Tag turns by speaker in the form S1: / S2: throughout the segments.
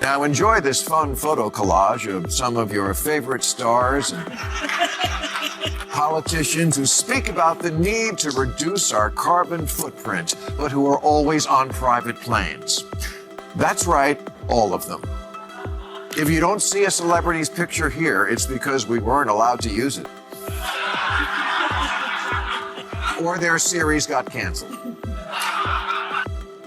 S1: Now enjoy this fun photo collage of some of your favorite stars and politicians who speak about the need to reduce our carbon footprint, but who are always on private planes. That's right, all of them. If you don't see a celebrity's picture here, it's because we weren't allowed to use it. Or their series got canceled.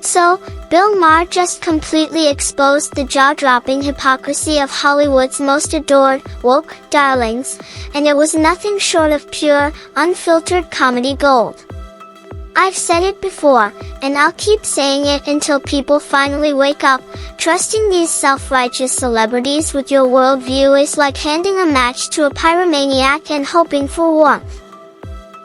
S2: So, Bill Maher just completely exposed the jaw-dropping hypocrisy of Hollywood's most adored, woke darlings, and it was nothing short of pure, unfiltered comedy gold. I've said it before, and I'll keep saying it until people finally wake up. Trusting these self-righteous celebrities with your worldview is like handing a match to a pyromaniac and hoping for warmth.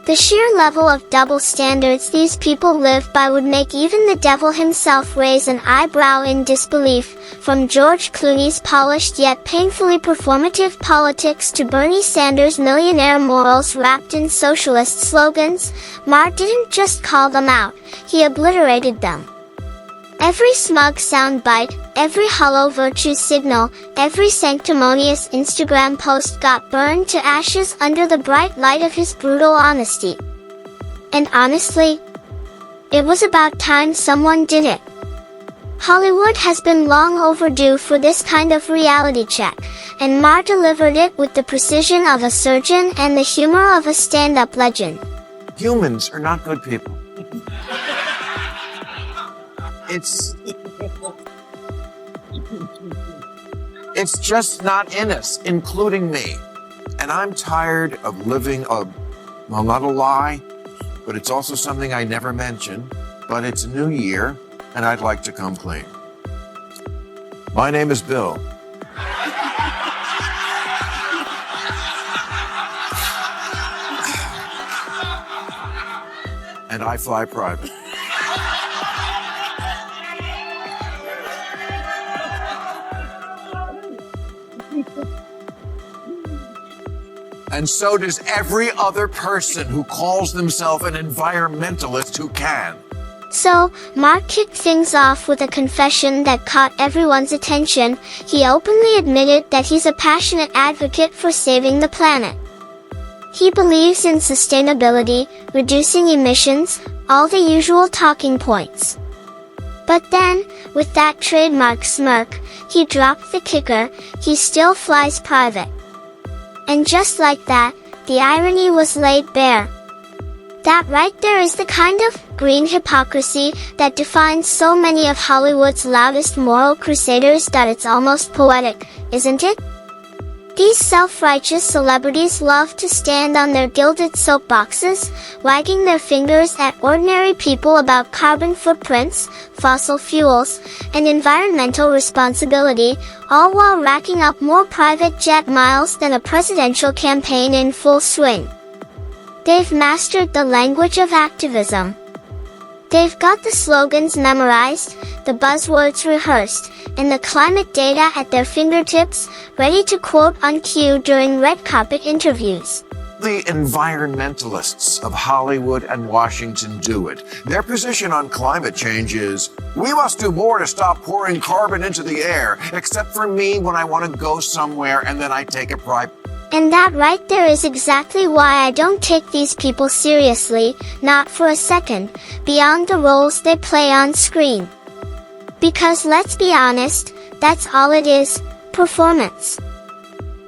S2: The sheer level of double standards these people live by would make even the devil himself raise an eyebrow in disbelief. From George Clooney's polished yet painfully performative politics to Bernie Sanders' millionaire morals wrapped in socialist slogans, Maher didn't just call them out, he obliterated them. Every smug soundbite, every hollow virtue signal, every sanctimonious Instagram post got burned to ashes under the bright light of his brutal honesty. And honestly, it was about time someone did it. Hollywood has been long overdue for this kind of reality check, and Maher delivered it with the precision of a surgeon and the humor of a stand-up legend.
S1: Humans are not good people. It's just not in us, including me. And I'm tired of living well, not a lie, but it's also something I never mention, but it's a new year, and I'd like to come clean. My name is Bill. And I fly private. And so does every other person who calls themselves an environmentalist who can.
S2: So, Maher kicked things off with a confession that caught everyone's attention. He openly admitted that he's a passionate advocate for saving the planet. He believes in sustainability, reducing emissions, all the usual talking points. But then, with that trademark smirk, he dropped the kicker: he still flies private. And just like that, the irony was laid bare. That right there is the kind of green hypocrisy that defines so many of Hollywood's loudest moral crusaders that it's almost poetic, isn't it? These self-righteous celebrities love to stand on their gilded soapboxes, wagging their fingers at ordinary people about carbon footprints, fossil fuels, and environmental responsibility, all while racking up more private jet miles than a presidential campaign in full swing. They've mastered the language of activism. They've got the slogans memorized, the buzzwords rehearsed, and the climate data at their fingertips, ready to quote on cue during red carpet interviews.
S1: The environmentalists of Hollywood and Washington do it. Their position on climate change is, we must do more to stop pouring carbon into the air, except for me when I want to go somewhere and then I take a private.
S2: And that right there is exactly why I don't take these people seriously, not for a second, beyond the roles they play on screen. Because let's be honest, that's all it is, performance.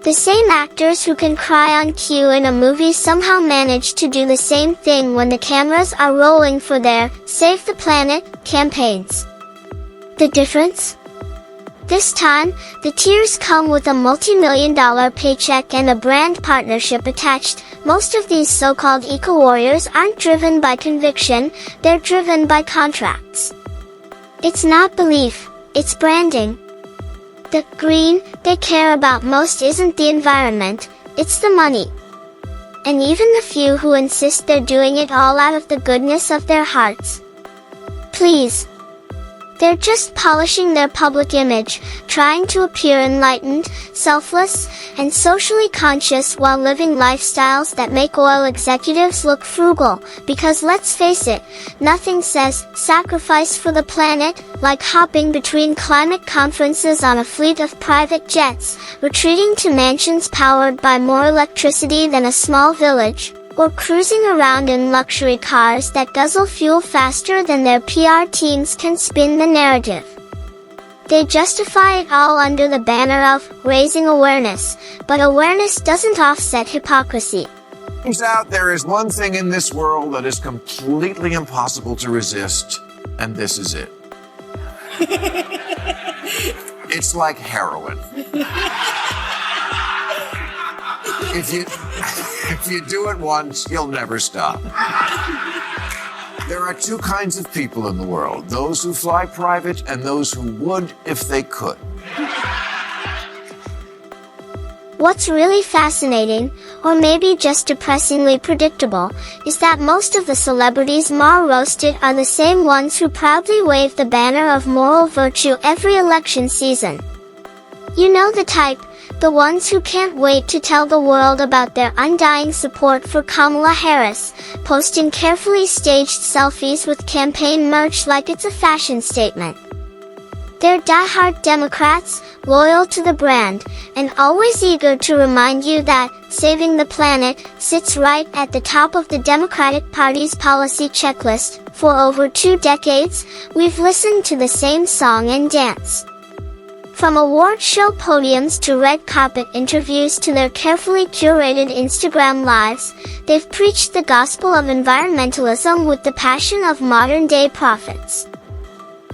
S2: The same actors who can cry on cue in a movie somehow manage to do the same thing when the cameras are rolling for their Save the Planet campaigns. The difference? This time, the tears come with a multi-million-dollar paycheck and a brand partnership attached. Most of these so-called eco-warriors aren't driven by conviction, they're driven by contracts. It's not belief, it's branding. The green they care about most isn't the environment, it's the money. And even the few who insist they're doing it all out of the goodness of their hearts. Please. They're just polishing their public image, trying to appear enlightened, selfless, and socially conscious while living lifestyles that make oil executives look frugal, because let's face it, nothing says sacrifice for the planet like hopping between climate conferences on a fleet of private jets, retreating to mansions powered by more electricity than a small village, or cruising around in luxury cars that guzzle fuel faster than their PR teams can spin the narrative. They justify it all under the banner of raising awareness, but awareness doesn't offset hypocrisy.
S1: Turns out there is one thing in this world that is completely impossible to resist, and this is it. It's like heroin. If you do it once, you'll never stop. There are two kinds of people in the world, those who fly private and those who would if they could.
S2: What's really fascinating, or maybe just depressingly predictable, is that most of the celebrities MAHER roasted are the same ones who proudly wave the banner of moral virtue every election season. You know the type, the ones who can't wait to tell the world about their undying support for Kamala Harris, posting carefully staged selfies with campaign merch like it's a fashion statement. They're diehard Democrats, loyal to the brand, and always eager to remind you that saving the planet sits right at the top of the Democratic Party's policy checklist. For over 2 decades, we've listened to the same song and dance. From award show podiums to red carpet interviews to their carefully curated Instagram lives, they've preached the gospel of environmentalism with the passion of modern-day prophets.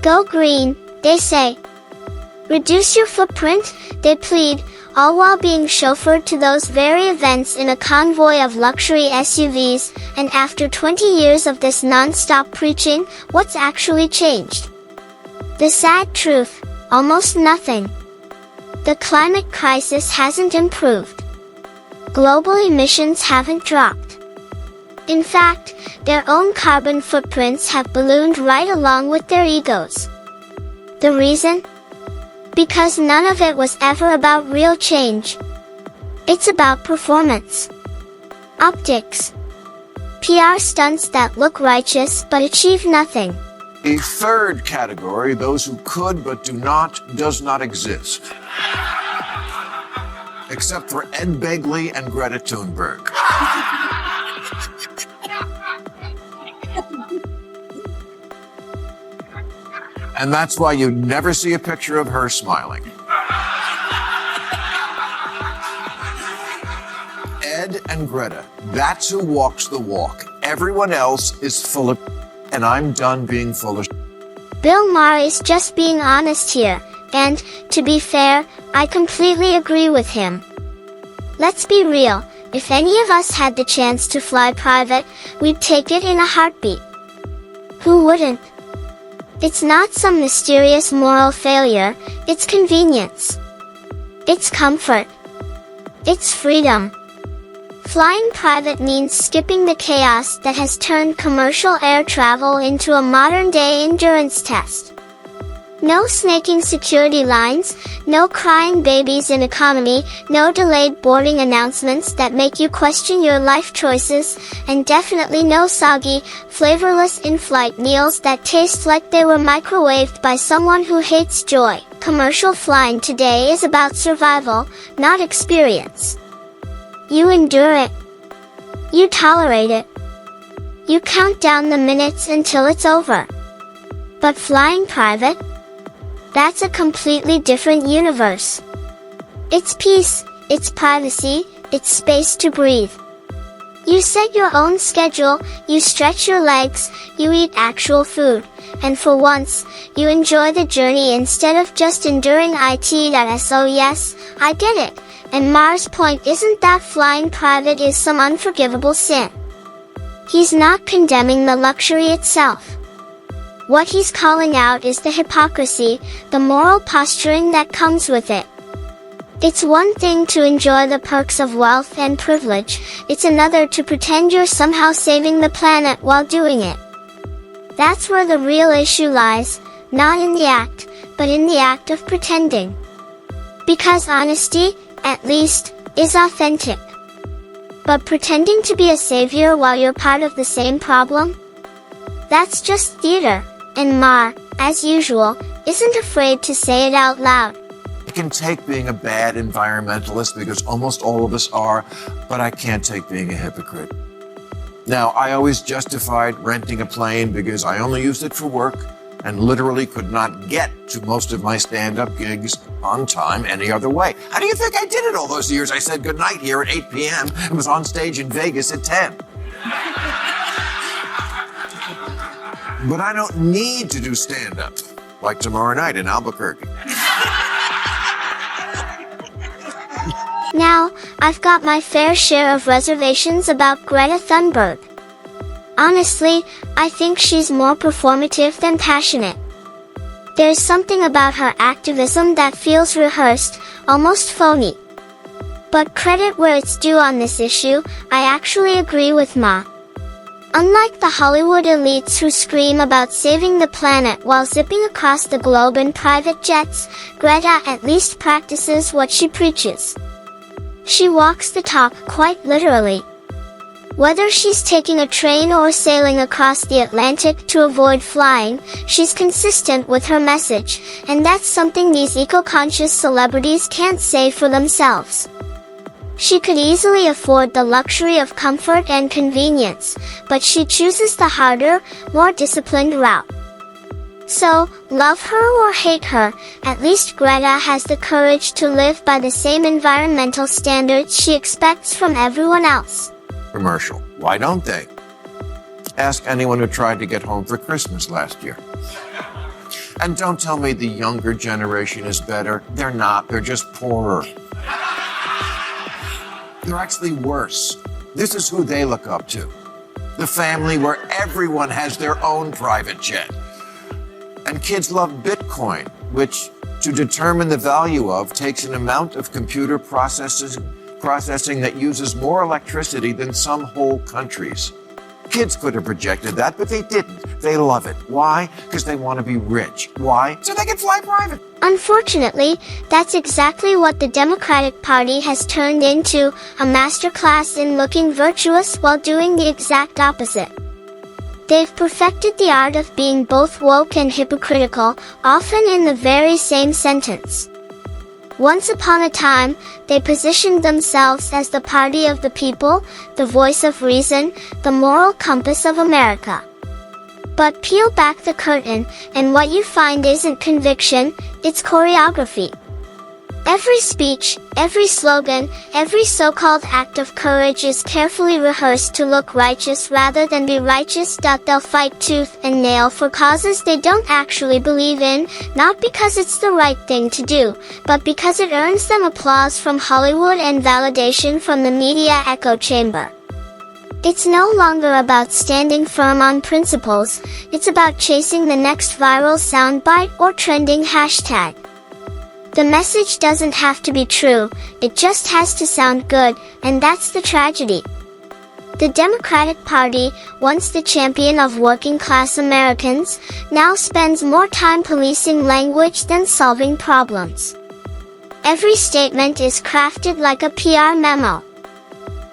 S2: Go green, they say. Reduce your footprint, they plead, all while being chauffeured to those very events in a convoy of luxury SUVs. And after 20 years of this non-stop preaching, what's actually changed? The sad truth. Almost nothing. The climate crisis hasn't improved. Global emissions haven't dropped. In fact, their own carbon footprints have ballooned right along with their egos. The reason? Because none of it was ever about real change. It's about performance. Optics. PR stunts that look righteous but achieve nothing.
S1: A third category, those who could but do not, does not exist. Except for Ed Begley and Greta Thunberg. And that's why you never see a picture of her smiling. Ed and Greta, that's who walks the walk. Everyone else is full of, and I'm done being full of.
S2: Bill Maher's just being honest here, and, to be fair, I completely agree with him. Let's be real, if any of us had the chance to fly private, we'd take it in a heartbeat. Who wouldn't? It's not some mysterious moral failure, it's convenience. It's comfort. It's freedom. Flying private means skipping the chaos that has turned commercial air travel into a modern-day endurance test. No snaking security lines, no crying babies in economy, no delayed boarding announcements that make you question your life choices, and definitely no soggy, flavorless in-flight meals that taste like they were microwaved by someone who hates joy. Commercial flying today is about survival, not experience. You endure it. You tolerate it. You count down the minutes until it's over. But flying private? That's a completely different universe. It's peace, it's privacy, it's space to breathe. You set your own schedule, you stretch your legs, you eat actual food, and for once, you enjoy the journey instead of just enduring it. So yes, I get it. And Maher's point isn't that flying private is some unforgivable sin. He's not condemning the luxury itself. What he's calling out is the hypocrisy, the moral posturing that comes with it. It's one thing to enjoy the perks of wealth and privilege, it's another to pretend you're somehow saving the planet while doing it. That's where the real issue lies, not in the act, but in the act of pretending. Because honesty, at least, is authentic. But pretending to be a savior while you're part of the same problem? That's just theater, and MAHER, as usual, isn't afraid to say it out loud.
S1: I can take being a bad environmentalist because almost all of us are, but I can't take being a hypocrite. Now, I always justified renting a plane because I only used it for work and literally could not get to most of my stand-up gigs on time any other way. How do you think I did it all those years? I said goodnight here at 8 p.m. and was on stage in Vegas at 10. But I don't need to do stand-up, like tomorrow night in Albuquerque.
S2: Now, I've got my fair share of reservations about Greta Thunberg. Honestly, I think she's more performative than passionate. There's something about her activism that feels rehearsed, almost phony. But credit where it's due on this issue, I actually agree with MAHER. Unlike the Hollywood elites who scream about saving the planet while zipping across the globe in private jets, Greta at least practices what she preaches. She walks the talk quite literally. Whether she's taking a train or sailing across the Atlantic to avoid flying, she's consistent with her message, and that's something these eco-conscious celebrities can't say for themselves. She could easily afford the luxury of comfort and convenience, but she chooses the harder, more disciplined route. So, love her or hate her, at least Greta has the courage to live by the same environmental standards she expects from everyone else.
S1: Commercial. Why don't they? Ask anyone who tried to get home for Christmas last year. And don't tell me the younger generation is better. They're not. They're just poorer. They're actually worse. This is who they look up to. The family where everyone has their own private jet. And kids love Bitcoin, which, to determine the value of, takes an amount of computer processing that uses more electricity than some whole countries. Kids could have projected that, but they didn't. They love it. Why? Because they want to be rich. Why? So they can fly private.
S2: Unfortunately, that's exactly what the Democratic Party has turned into, a masterclass in looking virtuous while doing the exact opposite. They've perfected the art of being both woke and hypocritical, often in the very same sentence. Once upon a time, they positioned themselves as the party of the people, the voice of reason, the moral compass of America. But peel back the curtain, and what you find isn't conviction, it's choreography. Every speech, every slogan, every so-called act of courage is carefully rehearsed to look righteous rather than be righteous. They'll fight tooth and nail for causes they don't actually believe in, not because it's the right thing to do, but because it earns them applause from Hollywood and validation from the media echo chamber. It's no longer about standing firm on principles, it's about chasing the next viral soundbite or trending hashtag. The message doesn't have to be true, it just has to sound good, and that's the tragedy. The Democratic Party, once the champion of working-class Americans, now spends more time policing language than solving problems. Every statement is crafted like a PR memo.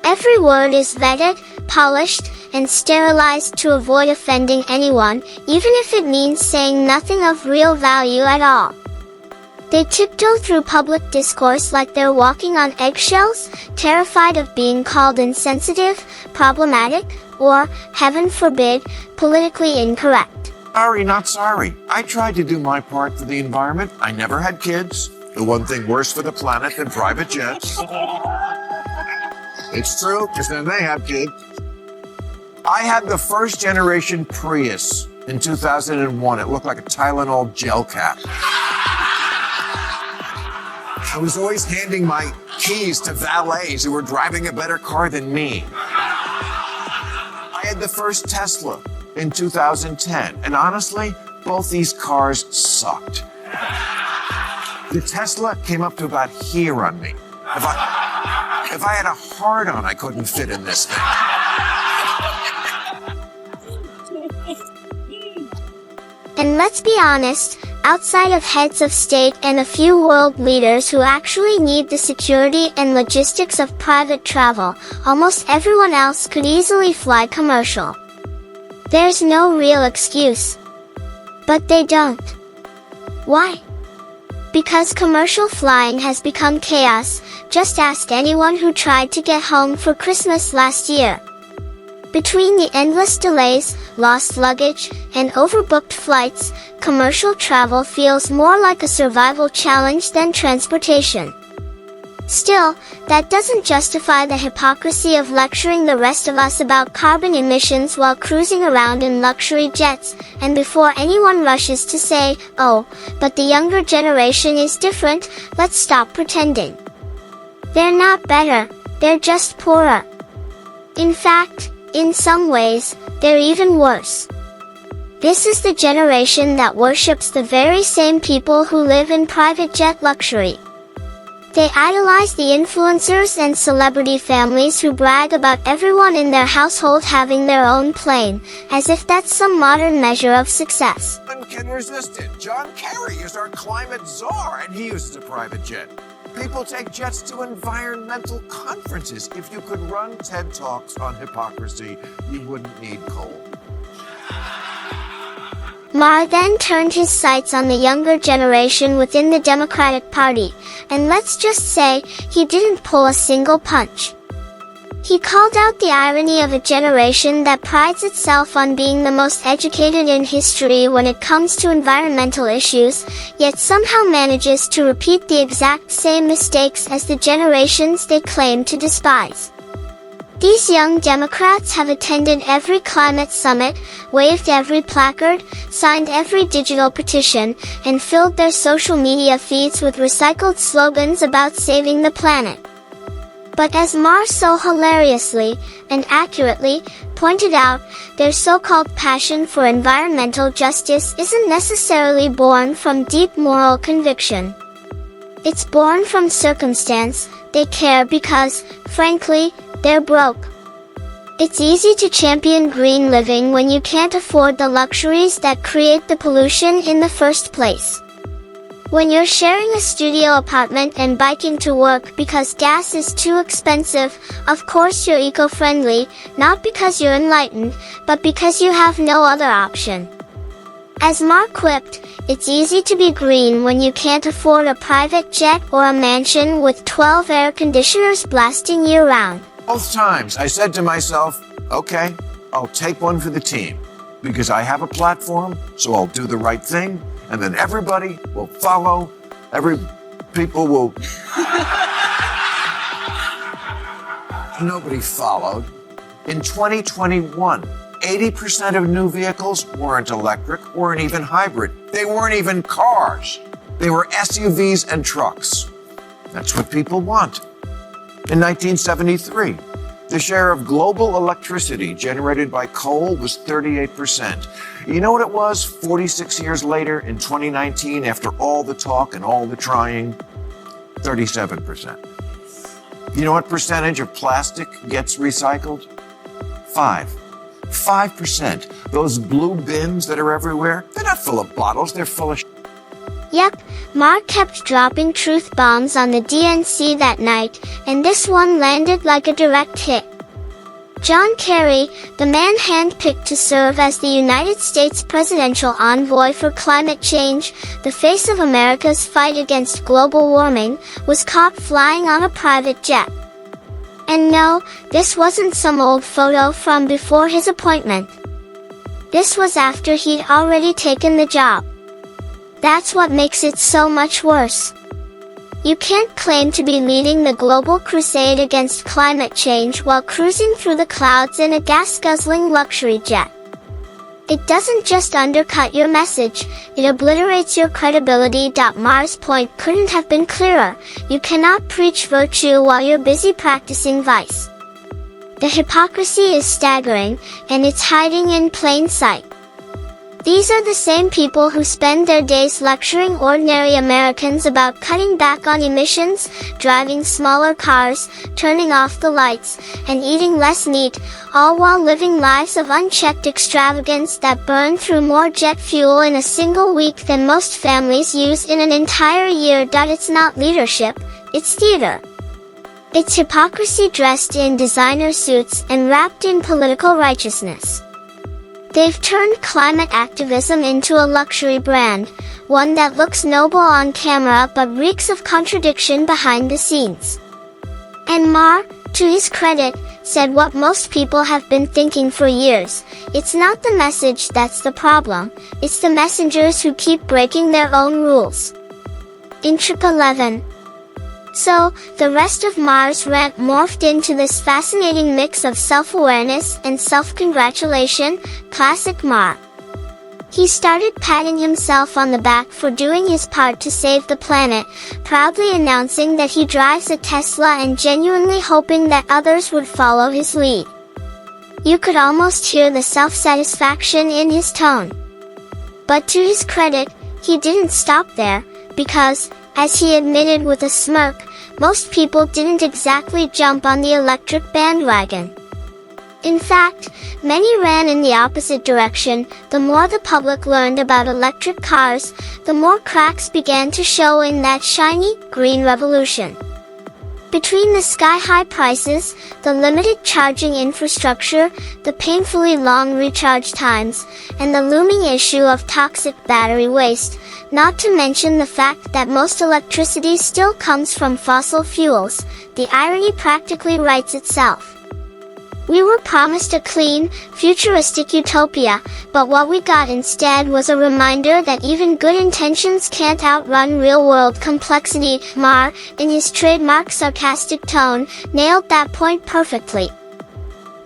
S2: Every word is vetted, polished, and sterilized to avoid offending anyone, even if it means saying nothing of real value at all. They tiptoe through public discourse like they're walking on eggshells, terrified of being called insensitive, problematic, or, heaven forbid, politically incorrect.
S1: Sorry, not sorry. I tried to do my part for the environment. I never had kids. The one thing worse for the planet than private jets. It's true, because then they have kids. I had the first generation Prius in 2001. It looked like a Tylenol gel cap. I was always handing my keys to valets who were driving a better car than me. I had the first Tesla in 2010, and honestly, both these cars sucked. The Tesla came up to about here on me. If I had a hard-on, I couldn't fit in this thing.
S2: And let's be honest, outside of heads of state and a few world leaders who actually need the security and logistics of private travel, almost everyone else could easily fly commercial. There's no real excuse. But they don't. Why? Because commercial flying has become chaos. Just ask anyone who tried to get home for Christmas last year. Between the endless delays, lost luggage, and overbooked flights, commercial travel feels more like a survival challenge than transportation. Still, that doesn't justify the hypocrisy of lecturing the rest of us about carbon emissions while cruising around in luxury jets, and before anyone rushes to say, "Oh, but the younger generation is different," let's stop pretending. They're not better, they're just poorer. In fact, in some ways, they're even worse. This is the generation that worships the very same people who live in private jet luxury. They idolize the influencers and celebrity families who brag about everyone in their household having their own plane, as if that's some modern measure of success.
S1: No one can resist it. John Kerry is our climate czar, and he uses a private jet. People take jets to environmental conferences. If you could run TED Talks on hypocrisy, you wouldn't need coal.
S2: Maher then turned his sights on the younger generation within the Democratic Party, and let's just say, he didn't pull a single punch. He called out the irony of a generation that prides itself on being the most educated in history when it comes to environmental issues, yet somehow manages to repeat the exact same mistakes as the generations they claim to despise. These young Democrats have attended every climate summit, waved every placard, signed every digital petition, and filled their social media feeds with recycled slogans about saving the planet. But as Maher so hilariously, and accurately, pointed out, their so-called passion for environmental justice isn't necessarily born from deep moral conviction. It's born from circumstance. They care because, frankly, they're broke. It's easy to champion green living when you can't afford the luxuries that create the pollution in the first place. When you're sharing a studio apartment and biking to work because gas is too expensive, of course you're eco-friendly, not because you're enlightened, but because you have no other option. As Maher quipped, it's easy to be green when you can't afford a private jet or a mansion with 12 air conditioners blasting year-round.
S1: Both times I said to myself, okay, I'll take one for the team, because I have a platform, so I'll do the right thing, and then everybody will follow, people will... Nobody followed. In 2021, 80% of new vehicles weren't electric, weren't even hybrid. They weren't even cars. They were SUVs and trucks. That's what people want. In 1973, the share of global electricity generated by coal was 38%. You know what it was 46 years later in 2019 after all the talk and all the trying? 37%. You know what percentage of plastic gets recycled? 5%. Those blue bins that are everywhere, they're not full of bottles, they're full of
S2: Yep, Maher kept dropping truth bombs on the DNC that night, and this one landed like a direct hit. John Kerry, the man handpicked to serve as the United States presidential envoy for climate change, the face of America's fight against global warming, was caught flying on a private jet. And no, this wasn't some old photo from before his appointment. This was after he'd already taken the job. That's what makes it so much worse. You can't claim to be leading the global crusade against climate change while cruising through the clouds in a gas-guzzling luxury jet. It doesn't just undercut your message, it obliterates your credibility. Maher's point couldn't have been clearer. You cannot preach virtue while you're busy practicing vice. The hypocrisy is staggering, and it's hiding in plain sight. These are the same people who spend their days lecturing ordinary Americans about cutting back on emissions, driving smaller cars, turning off the lights, and eating less meat, all while living lives of unchecked extravagance that burn through more jet fuel in a single week than most families use in an entire year. It's not leadership, it's theater. It's hypocrisy dressed in designer suits and wrapped in political righteousness. They've turned climate activism into a luxury brand, one that looks noble on camera but reeks of contradiction behind the scenes. And MAHER, to his credit, said what most people have been thinking for years: it's not the message that's the problem, it's the messengers who keep breaking their own rules. In Trip 11. So, the rest of MAHER's rant morphed into this fascinating mix of self-awareness and self-congratulation, classic MAHER. He started patting himself on the back for doing his part to save the planet, proudly announcing that he drives a Tesla and genuinely hoping that others would follow his lead. You could almost hear the self-satisfaction in his tone. But to his credit, he didn't stop there, because, as he admitted with a smirk, most people didn't exactly jump on the electric bandwagon. In fact, many ran in the opposite direction. The more the public learned about electric cars, the more cracks began to show in that shiny, green revolution. Between the sky-high prices, the limited charging infrastructure, the painfully long recharge times, and the looming issue of toxic battery waste, not to mention the fact that most electricity still comes from fossil fuels, the irony practically writes itself. We were promised a clean, futuristic utopia, but what we got instead was a reminder that even good intentions can't outrun real-world complexity. MAHER, in his trademark sarcastic tone, nailed that point perfectly.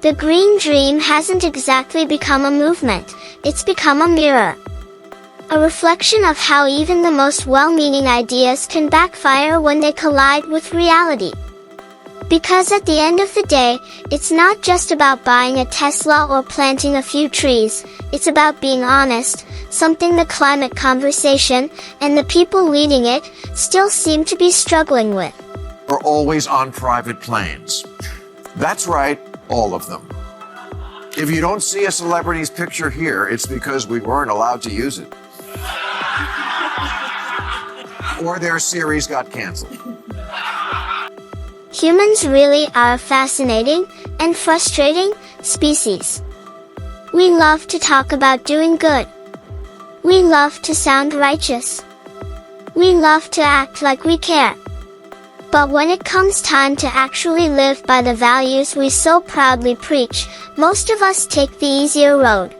S2: The green dream hasn't exactly become a movement, it's become a mirror. A reflection of how even the most well-meaning ideas can backfire when they collide with reality. Because at the end of the day, it's not just about buying a Tesla or planting a few trees, it's about being honest, something the climate conversation, and the people leading it, still seem to be struggling with.
S1: We're always on private planes. That's right, all of them. If you don't see a celebrity's picture here, it's because we weren't allowed to use it. Or their series got canceled.
S2: Humans really are a fascinating and frustrating species. We love to talk about doing good. We love to sound righteous. We love to act like we care. But when it comes time to actually live by the values we so proudly preach, most of us take the easier road.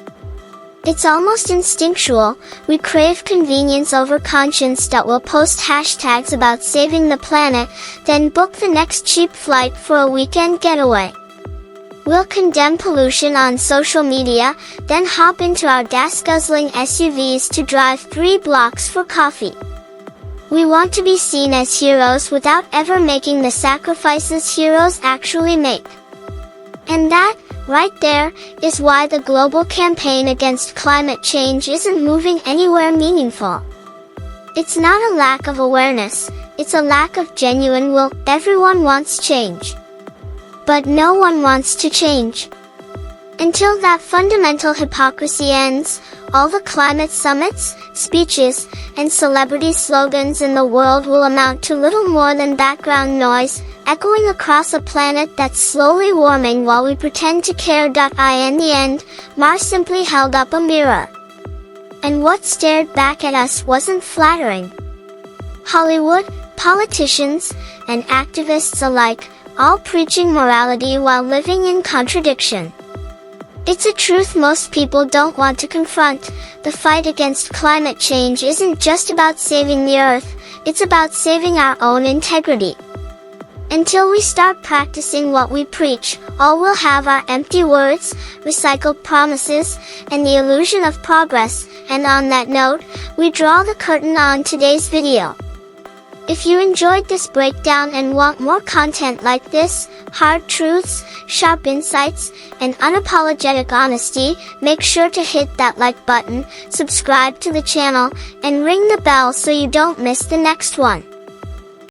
S2: It's almost instinctual. We crave convenience over conscience. We'll post hashtags about saving the planet, then book the next cheap flight for a weekend getaway. We'll condemn pollution on social media, then hop into our gas-guzzling SUVs to drive 3 blocks for coffee. We want to be seen as heroes without ever making the sacrifices heroes actually make. And that, right there, is why the global campaign against climate change isn't moving anywhere meaningful. It's not a lack of awareness, it's a lack of genuine will. Everyone wants change. But no one wants to change. Until that fundamental hypocrisy ends, all the climate summits, speeches, and celebrity slogans in the world will amount to little more than background noise, echoing across a planet that's slowly warming while we pretend to care. In the end, MAHER simply held up a mirror. And what stared back at us wasn't flattering. Hollywood, politicians, and activists alike, all preaching morality while living in contradiction. It's a truth most people don't want to confront. The fight against climate change isn't just about saving the Earth, it's about saving our own integrity. Until we start practicing what we preach, all we'll have are empty words, recycled promises, and the illusion of progress. And on that note, we draw the curtain on today's video. If you enjoyed this breakdown and want more content like this, hard truths, sharp insights, and unapologetic honesty, make sure to hit that like button, subscribe to the channel, and ring the bell so you don't miss the next one.